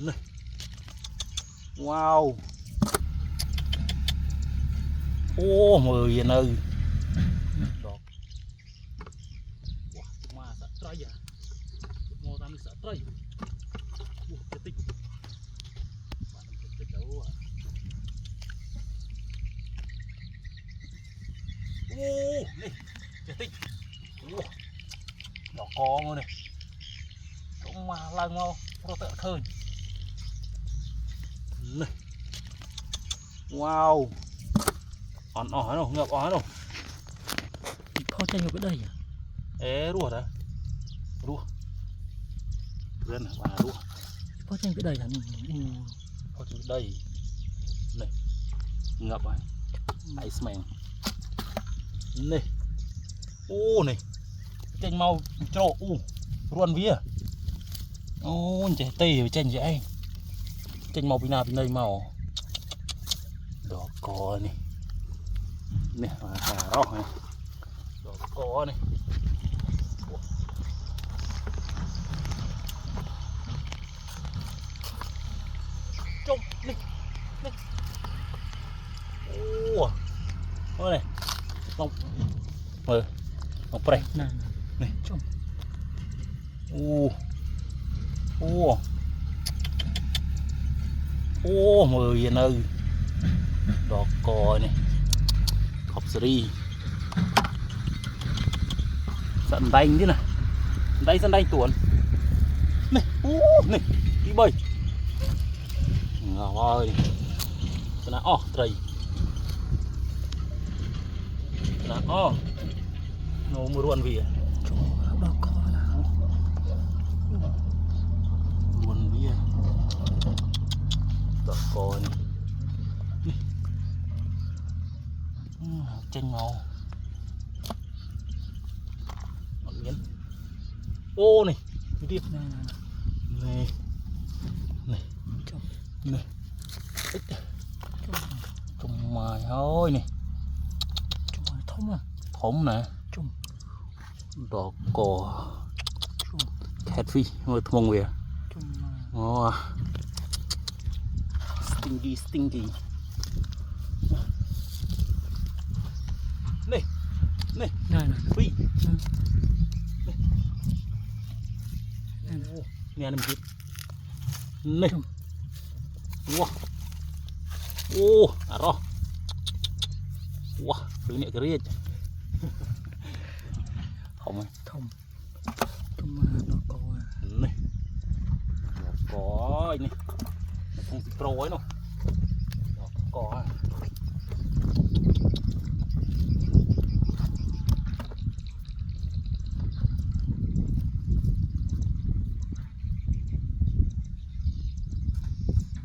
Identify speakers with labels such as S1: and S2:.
S1: này. Wow. Ô mười yên ơi. Đó. Wah, cuma tak try ya. Mau kami tak try. Ketik. Mana ketik jauh. Này, ketik. Đó con rồi này. Cũng mà lần mau, rồi tự khơi. Này. Wow. On đâu, ngập on đâu.
S2: Phao chanh ở đây à?
S1: Ê, rùa đấy. Rùa. Rên và rùa.
S2: Phao chanh ở đây là
S1: Phao chanh ở đây. Này. Ngập rồi. Iceman. Này. Ô này. Chanh mau trộn. Ruồn vía. Ô, trẻ tê với chanh vậy. Chanh mau pina bên đây màu. Đó có này. Này, cà rốt này. Đó có này. Trông này. Này. Ô. Ôi này. Lòng. Lòng prey.
S2: Này.
S1: Này.
S2: Trông.
S1: Ô. Ô. Ô mười yên ơi. Đó có này. Khóc sri. Sẵn đánh chứ nè. Sẵn đánh tuần. Này. Này. Đi bơi. Ngào ơi. Nó trời. Nó mua ruồn vì
S2: Đó có là
S1: ruồn vì đó có này. Chanh màu ô này tiếp
S2: này
S1: này này này trùng mài thôi này
S2: trông mà thông à
S1: thủng nè
S2: trông
S1: đỏ cò catfish mới thùng về
S2: trông
S1: oh. Stinky này này
S2: này
S1: phi nghe nằm tiếp này wow ô à rồi wow đứa nhẹ cái riết không
S2: thông trông mà nó có
S1: này có này không pro ấy đâu